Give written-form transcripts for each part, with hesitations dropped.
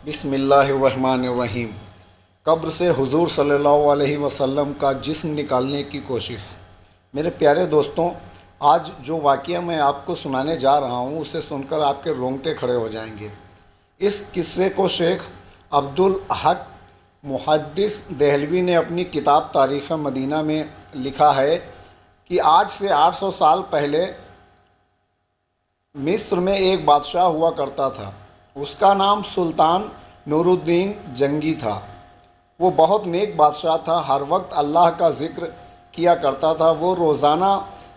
بسم اللہ الرحمن الرحیم۔ قبر سے حضور صلی اللہ علیہ وسلم کا جسم نکالنے کی کوشش۔ میرے پیارے دوستوں، آج جو واقعہ میں آپ کو سنانے جا رہا ہوں اسے سن کر آپ کے رونگٹے کھڑے ہو جائیں گے۔ اس قصے کو شیخ عبدالحق محدث دہلوی نے اپنی کتاب تاریخ مدینہ میں لکھا ہے کہ آج سے 800 سال پہلے مصر میں ایک بادشاہ ہوا کرتا تھا۔ اس کا نام سلطان نور الدین جنگی تھا۔ وہ بہت نیک بادشاہ تھا، ہر وقت اللہ کا ذکر کیا کرتا تھا۔ وہ روزانہ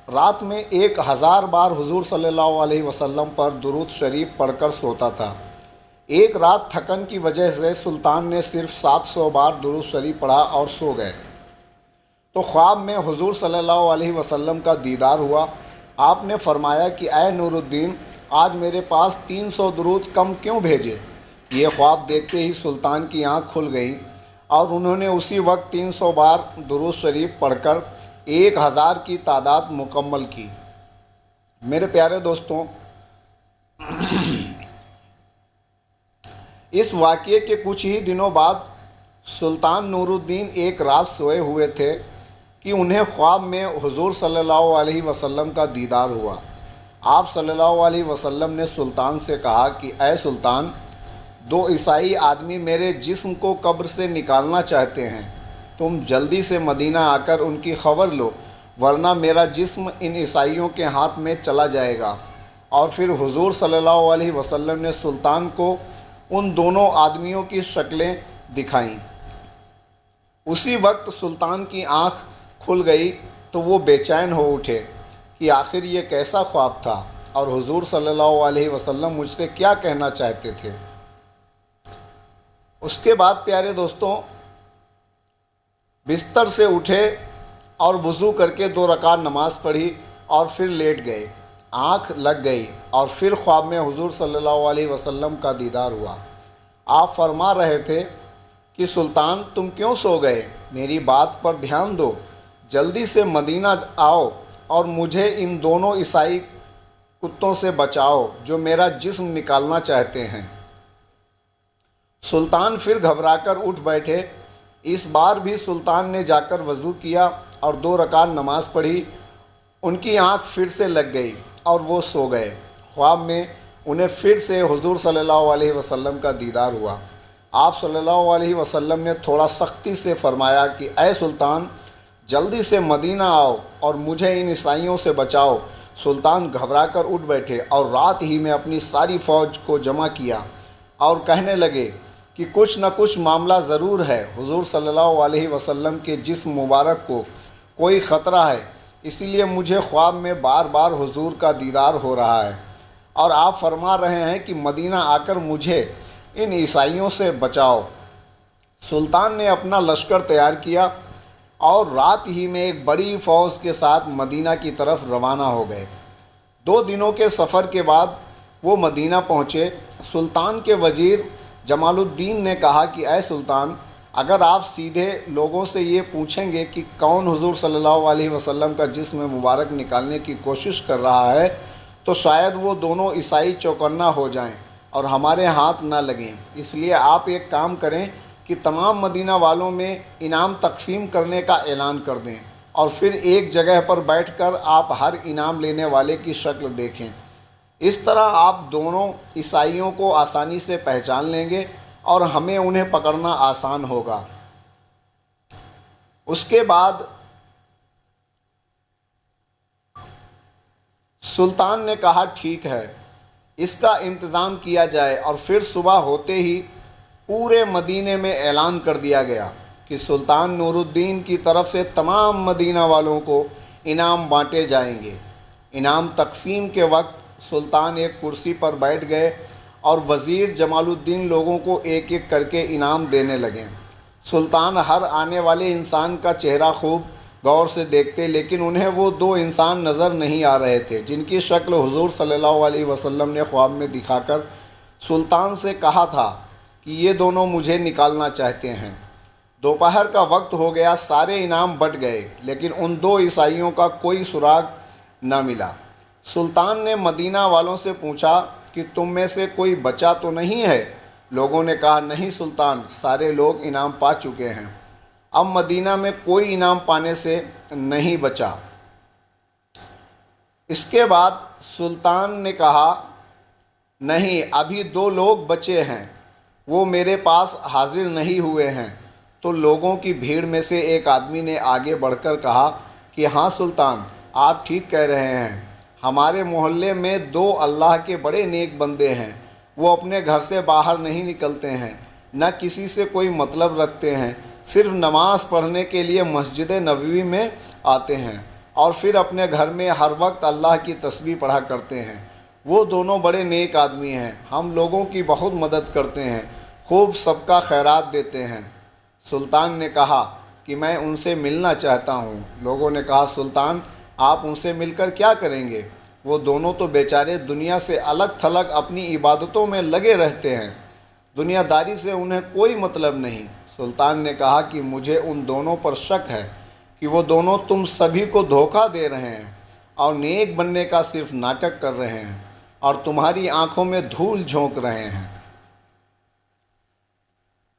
رات میں 1000 بار حضور صلی اللہ علیہ وسلم پر درود شریف پڑھ کر سوتا تھا۔ ایک رات تھکن کی وجہ سے سلطان نے صرف 700 بار درود شریف پڑھا اور سو گئے تو خواب میں حضور صلی اللہ علیہ وسلم کا دیدار ہوا۔ آپ نے فرمایا کہ اے نور الدین، آج میرے پاس 300 درود کم کیوں بھیجے؟ یہ خواب دیکھتے ہی سلطان کی آنکھ کھل گئی اور انہوں نے اسی وقت 300 بار درود شریف پڑھ کر 1000 کی تعداد مکمل کی۔ میرے پیارے دوستوں، اس واقعے کے کچھ ہی دنوں بعد سلطان نور الدین ایک رات سوئے ہوئے تھے کہ انہیں خواب میں حضور صلی اللہ علیہ وسلم کا دیدار ہوا۔ آپ صلی اللہ علیہ وسلم نے سلطان سے کہا کہ اے سلطان، 2 عیسائی آدمی میرے جسم کو قبر سے نکالنا چاہتے ہیں۔ تم جلدی سے مدینہ آ کر ان کی خبر لو، ورنہ میرا جسم ان عیسائیوں کے ہاتھ میں چلا جائے گا۔ اور پھر حضور صلی اللہ علیہ وسلم نے سلطان کو ان دونوں آدمیوں کی شکلیں دکھائیں۔ اسی وقت سلطان کی آنکھ کھل گئی تو وہ بے چین ہو اٹھے کہ آخر یہ کیسا خواب تھا اور حضور صلی اللہ علیہ وسلم مجھ سے کیا کہنا چاہتے تھے۔ اس کے بعد پیارے دوستوں، بستر سے اٹھے اور وضو کر کے 2 رکعت نماز پڑھی اور پھر لیٹ گئے۔ آنکھ لگ گئی اور پھر خواب میں حضور صلی اللہ علیہ وسلم کا دیدار ہوا۔ آپ فرما رہے تھے کہ سلطان، تم کیوں سو گئے؟ میری بات پر دھیان دو، جلدی سے مدینہ آؤ اور مجھے ان دونوں عیسائی کتوں سے بچاؤ جو میرا جسم نکالنا چاہتے ہیں۔ سلطان پھر گھبرا کر اٹھ بیٹھے۔ اس بار بھی سلطان نے جا کر وضو کیا اور 2 رکعت نماز پڑھی۔ ان کی آنکھ پھر سے لگ گئی اور وہ سو گئے۔ خواب میں انہیں پھر سے حضور صلی اللہ علیہ وسلم کا دیدار ہوا۔ آپ صلی اللہ علیہ وسلم نے تھوڑا سختی سے فرمایا کہ اے سلطان، جلدی سے مدینہ آؤ اور مجھے ان عیسائیوں سے بچاؤ۔ سلطان گھبرا کر اٹھ بیٹھے اور رات ہی میں اپنی ساری فوج کو جمع کیا اور کہنے لگے کہ کچھ نہ کچھ معاملہ ضرور ہے۔ حضور صلی اللہ علیہ وسلم کے جسم مبارک کو کوئی خطرہ ہے، اسی لیے مجھے خواب میں بار بار حضور کا دیدار ہو رہا ہے اور آپ فرما رہے ہیں کہ مدینہ آ کر مجھے ان عیسائیوں سے بچاؤ۔ سلطان نے اپنا لشکر تیار کیا اور رات ہی میں ایک بڑی فوج کے ساتھ مدینہ کی طرف روانہ ہو گئے۔ 2 دنوں کے سفر کے بعد وہ مدینہ پہنچے۔ سلطان کے وزیر جمال الدین نے کہا کہ اے سلطان، اگر آپ سیدھے لوگوں سے یہ پوچھیں گے کہ کون حضور صلی اللہ علیہ وسلم کا جسم مبارک نکالنے کی کوشش کر رہا ہے تو شاید وہ دونوں عیسائی چوکنا ہو جائیں اور ہمارے ہاتھ نہ لگیں۔ اس لیے آپ ایک کام کریں کہ تمام مدینہ والوں میں انعام تقسیم کرنے کا اعلان کر دیں اور پھر ایک جگہ پر بیٹھ کر آپ ہر انعام لینے والے کی شکل دیکھیں۔ اس طرح آپ دونوں عیسائیوں کو آسانی سے پہچان لیں گے اور ہمیں انہیں پکڑنا آسان ہوگا۔ اس کے بعد سلطان نے کہا ٹھیک ہے، اس کا انتظام کیا جائے، اور پھر صبح ہوتے ہی پورے مدینے میں اعلان کر دیا گیا کہ سلطان نور الدین کی طرف سے تمام مدینہ والوں کو انعام بانٹے جائیں گے۔ انعام تقسیم کے وقت سلطان ایک کرسی پر بیٹھ گئے اور وزیر جمال الدین لوگوں کو ایک ایک کر کے انعام دینے لگے۔ سلطان ہر آنے والے انسان کا چہرہ خوب غور سے دیکھتے، لیکن انہیں وہ 2 انسان نظر نہیں آ رہے تھے جن کی شکل حضور صلی اللہ علیہ وسلم نے خواب میں دکھا کر سلطان سے کہا تھا کہ یہ دونوں مجھے نکالنا چاہتے ہیں۔ دوپہر کا وقت ہو گیا، سارے انعام بٹ گئے لیکن ان 2 عیسائیوں کا کوئی سراغ نہ ملا۔ سلطان نے مدینہ والوں سے پوچھا کہ تم میں سے کوئی بچا تو نہیں ہے؟ لوگوں نے کہا نہیں سلطان، سارے لوگ انعام پا چکے ہیں، اب مدینہ میں کوئی انعام پانے سے نہیں بچا۔ اس کے بعد سلطان نے کہا نہیں، ابھی 2 لوگ بچے ہیں، وہ میرے پاس حاضر نہیں ہوئے ہیں۔ تو لوگوں کی بھیڑ میں سے ایک آدمی نے آگے بڑھ کر کہا کہ ہاں سلطان، آپ ٹھیک کہہ رہے ہیں، ہمارے محلے میں 2 اللہ کے بڑے نیک بندے ہیں، وہ اپنے گھر سے باہر نہیں نکلتے ہیں، نہ کسی سے کوئی مطلب رکھتے ہیں، صرف نماز پڑھنے کے لیے مسجد نبوی میں آتے ہیں اور پھر اپنے گھر میں ہر وقت اللہ کی تسبیح پڑھا کرتے ہیں۔ وہ دونوں بڑے نیک آدمی ہیں، ہم لوگوں کی بہت مدد کرتے ہیں، خوب سب کا خیرات دیتے ہیں۔ سلطان نے کہا کہ میں ان سے ملنا چاہتا ہوں۔ لوگوں نے کہا سلطان، آپ ان سے مل کر کیا کریں گے؟ وہ دونوں تو بیچارے دنیا سے الگ تھلگ اپنی عبادتوں میں لگے رہتے ہیں، دنیا داری سے انہیں کوئی مطلب نہیں۔ سلطان نے کہا کہ مجھے ان دونوں پر شک ہے کہ وہ دونوں تم سبھی کو دھوکہ دے رہے ہیں اور نیک بننے کا صرف ناٹک کر رہے ہیں اور تمہاری آنکھوں میں دھول جھونک رہے ہیں۔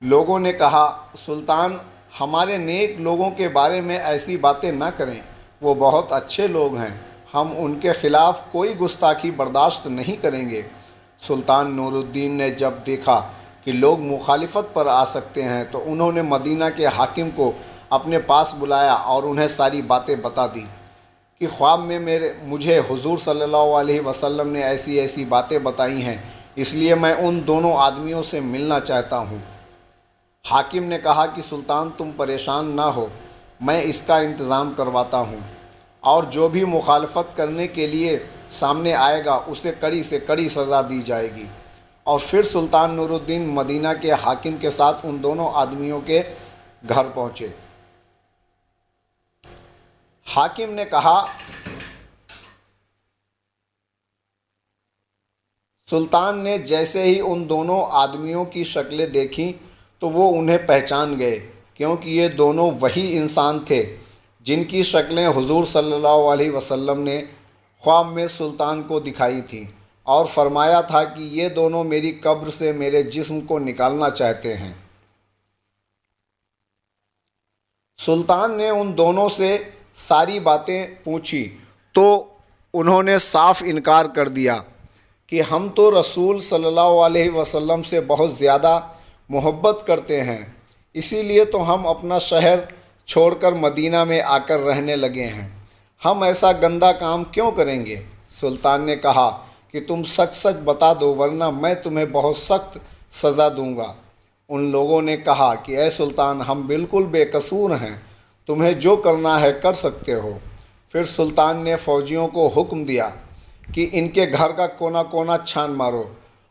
لوگوں نے کہا سلطان، ہمارے نیک لوگوں کے بارے میں ایسی باتیں نہ کریں، وہ بہت اچھے لوگ ہیں، ہم ان کے خلاف کوئی گستاخی برداشت نہیں کریں گے۔ سلطان نور الدین نے جب دیکھا کہ لوگ مخالفت پر آ سکتے ہیں تو انہوں نے مدینہ کے حاکم کو اپنے پاس بلایا اور انہیں ساری باتیں بتا دی کہ خواب میں مجھے حضور صلی اللہ علیہ وسلم نے ایسی ایسی باتیں بتائی ہیں، اس لیے میں ان دونوں آدمیوں سے ملنا چاہتا ہوں۔ حاکم نے کہا کہ سلطان تم پریشان نہ ہو، میں اس کا انتظام کرواتا ہوں، اور جو بھی مخالفت کرنے کے لیے سامنے آئے گا اسے کڑی سے کڑی سزا دی جائے گی۔ اور پھر سلطان نور الدین مدینہ کے حاکم کے ساتھ ان دونوں آدمیوں کے گھر پہنچے۔ حاکم نے کہا سلطان نے جیسے ہی ان دونوں آدمیوں کی شکلیں دیکھیں تو وہ انہیں پہچان گئے، کیونکہ یہ دونوں وہی انسان تھے جن کی شکلیں حضور صلی اللہ علیہ وسلم نے خواب میں سلطان کو دکھائی تھیں اور فرمایا تھا کہ یہ دونوں میری قبر سے میرے جسم کو نکالنا چاہتے ہیں۔ سلطان نے ان دونوں سے ساری باتیں پوچھی تو انہوں نے صاف انکار کر دیا کہ ہم تو رسول صلی اللہ علیہ وسلم سے بہت زیادہ محبت کرتے ہیں، اسی لیے تو ہم اپنا شہر چھوڑ کر مدینہ میں آ کر رہنے لگے ہیں، ہم ایسا گندا کام کیوں کریں گے؟ سلطان نے کہا کہ تم سچ سچ بتا دو ورنہ میں تمہیں بہت سخت سزا دوں گا۔ ان لوگوں نے کہا کہ اے سلطان، ہم بالکل بے قصور ہیں، تمہیں جو کرنا ہے کر سکتے ہو۔ پھر سلطان نے فوجیوں کو حکم دیا کہ ان کے گھر کا کونا کونا چھان مارو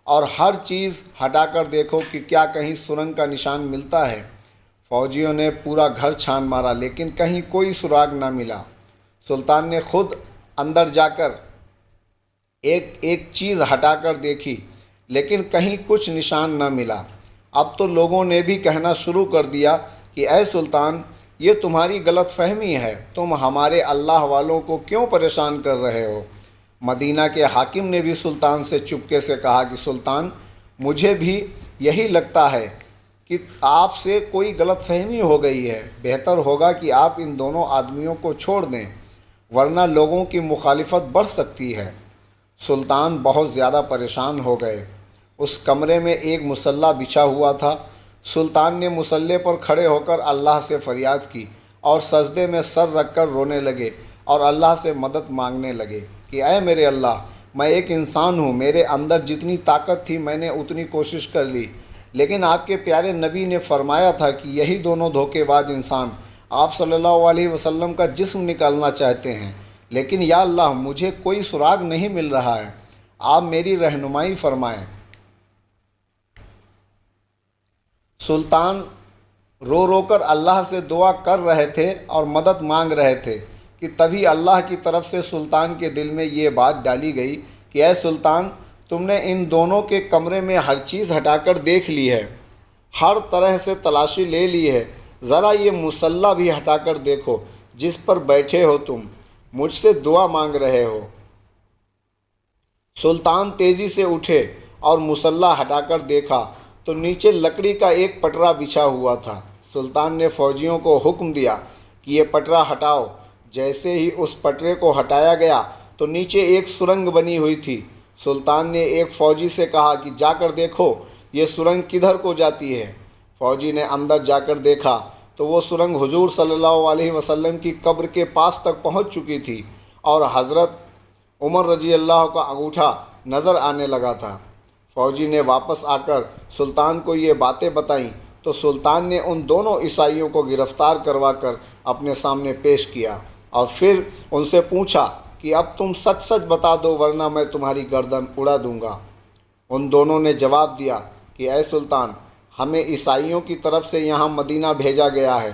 اور ہر چیز ہٹا کر دیکھو کہ کیا کہیں سرنگ کا نشان ملتا ہے۔ فوجیوں نے پورا گھر چھان مارا لیکن کہیں کوئی سراغ نہ ملا۔ سلطان نے خود اندر جا کر ایک ایک چیز ہٹا کر دیکھی لیکن کہیں کچھ نشان نہ ملا۔ اب تو لوگوں نے بھی کہنا شروع کر دیا کہ اے سلطان، یہ تمہاری غلط فہمی ہے، تم ہمارے اللہ والوں کو کیوں پریشان کر رہے ہو؟ مدینہ کے حاکم نے بھی سلطان سے چپکے سے کہا کہ سلطان، مجھے بھی یہی لگتا ہے کہ آپ سے کوئی غلط فہمی ہو گئی ہے، بہتر ہوگا کہ آپ ان دونوں آدمیوں کو چھوڑ دیں ورنہ لوگوں کی مخالفت بڑھ سکتی ہے۔ سلطان بہت زیادہ پریشان ہو گئے۔ اس کمرے میں ایک مصلی بچھا ہوا تھا۔ سلطان نے مصلی پر کھڑے ہو کر اللہ سے فریاد کی اور سجدے میں سر رکھ کر رونے لگے اور اللہ سے مدد مانگنے لگے کہ اے میرے اللہ، میں ایک انسان ہوں، میرے اندر جتنی طاقت تھی میں نے اتنی کوشش کر لی، لیکن آپ کے پیارے نبی نے فرمایا تھا کہ یہی دونوں دھوکے باز انسان آپ صلی اللہ علیہ وسلم کا جسم نکالنا چاہتے ہیں، لیکن یا اللہ مجھے کوئی سراغ نہیں مل رہا ہے، آپ میری رہنمائی فرمائیں۔ سلطان رو رو کر اللہ سے دعا کر رہے تھے اور مدد مانگ رہے تھے کہ تبھی اللہ کی طرف سے سلطان کے دل میں یہ بات ڈالی گئی کہ اے سلطان، تم نے ان دونوں کے کمرے میں ہر چیز ہٹا کر دیکھ لی ہے، ہر طرح سے تلاشی لے لی ہے، ذرا یہ مصلی بھی ہٹا کر دیکھو جس پر بیٹھے ہو تم، مجھ سے دعا مانگ رہے ہو۔ سلطان تیزی سے اٹھے اور مصلی ہٹا کر دیکھا تو نیچے لکڑی کا ایک پٹرا بچھا ہوا تھا۔ سلطان نے فوجیوں کو حکم دیا کہ یہ پٹرا ہٹاؤ۔ جیسے ہی اس پٹرے کو ہٹایا گیا تو نیچے ایک سرنگ بنی ہوئی تھی۔ سلطان نے ایک فوجی سے کہا کہ جا کر دیکھو یہ سرنگ کدھر کو جاتی ہے۔ فوجی نے اندر جا کر دیکھا تو وہ سرنگ حضور صلی اللہ علیہ وسلم کی قبر کے پاس تک پہنچ چکی تھی اور حضرت عمر رضی اللہ کا انگوٹھا نظر آنے لگا تھا۔ فوجی نے واپس آ کر سلطان کو یہ باتیں بتائیں تو سلطان نے ان دونوں عیسائیوں کو گرفتار کروا کر اپنے سامنے پیش کیا اور پھر ان سے پوچھا کہ اب تم سچ سچ بتا دو ورنہ میں تمہاری گردن اڑا دوں گا۔ ان دونوں نے جواب دیا کہ اے سلطان، ہمیں عیسائیوں کی طرف سے یہاں مدینہ بھیجا گیا ہے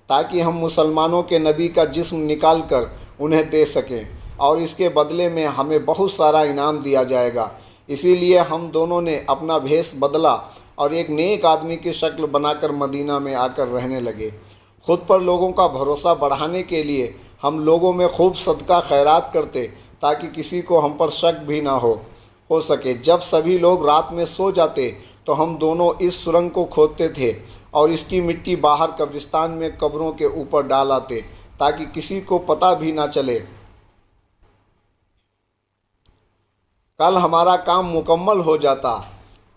تاکہ ہم مسلمانوں کے نبی کا جسم نکال کر انہیں دے سکیں اور اس کے بدلے میں ہمیں بہت سارا انعام دیا جائے گا۔ اسی لیے ہم دونوں نے اپنا بھیس بدلا اور ایک نیک آدمی کی شکل بنا کر مدینہ میں آ کر رہنے لگے۔ خود پر لوگوں کا بھروسہ بڑھانے کے لیے ہم لوگوں میں خوب صدقہ خیرات کرتے تاکہ کسی کو ہم پر شک بھی نہ ہو سکے۔ جب سبھی لوگ رات میں سو جاتے تو ہم دونوں اس سرنگ کو کھودتے تھے اور اس کی مٹی باہر قبرستان میں قبروں کے اوپر ڈال آتے تاکہ کسی کو پتہ بھی نہ چلے۔ کل ہمارا کام مکمل ہو جاتا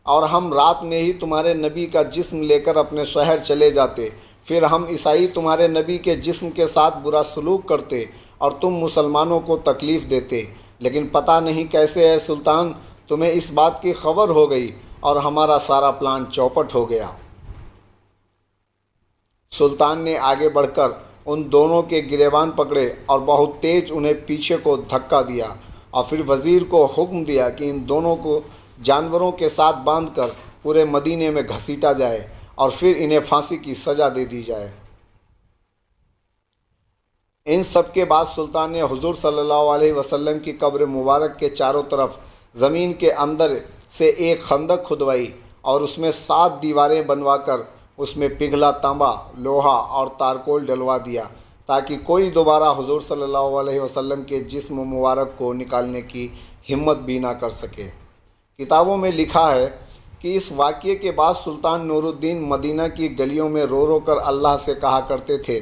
اور ہم رات میں ہی تمہارے نبی کا جسم لے کر اپنے شہر چلے جاتے۔ پھر ہم عیسائی تمہارے نبی کے جسم کے ساتھ برا سلوک کرتے اور تم مسلمانوں کو تکلیف دیتے۔ لیکن پتہ نہیں کیسے اے سلطان تمہیں اس بات کی خبر ہو گئی اور ہمارا سارا پلان چوپٹ ہو گیا۔ سلطان نے آگے بڑھ کر ان دونوں کے گریبان پکڑے اور بہت تیز انہیں پیچھے کو دھکا دیا اور پھر وزیر کو حکم دیا کہ ان دونوں کو جانوروں کے ساتھ باندھ کر پورے مدینے میں گھسیٹا جائے اور پھر انہیں پھانسی کی سزا دے دی جائے۔ ان سب کے بعد سلطان نے حضور صلی اللہ علیہ وسلم کی قبر مبارک کے چاروں طرف زمین کے اندر سے ایک خندق کھدوائی اور اس میں 7 دیواریں بنوا کر اس میں پگھلا تانبا، لوہا اور تارکول ڈلوا دیا تاکہ کوئی دوبارہ حضور صلی اللہ علیہ وسلم کے جسم مبارک کو نکالنے کی ہمت بھی نہ کر سکے۔ کتابوں میں لکھا ہے کہ اس واقعے کے بعد سلطان نور الدین مدینہ کی گلیوں میں رو رو کر اللہ سے کہا کرتے تھے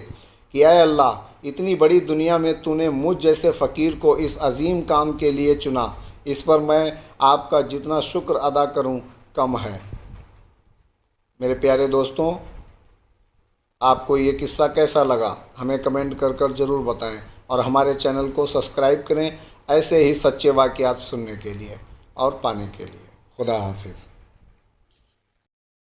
کہ اے اللہ، اتنی بڑی دنیا میں تو نے مجھ جیسے فقیر کو اس عظیم کام کے لیے چنا، اس پر میں آپ کا جتنا شکر ادا کروں کم ہے۔ میرے پیارے دوستوں، آپ کو یہ قصہ کیسا لگا ہمیں کمنٹ کر کر ضرور بتائیں اور ہمارے چینل کو سبسکرائب کریں ایسے ہی سچے واقعات سننے کے لیے اور پانے کے لیے۔ خدا حافظ۔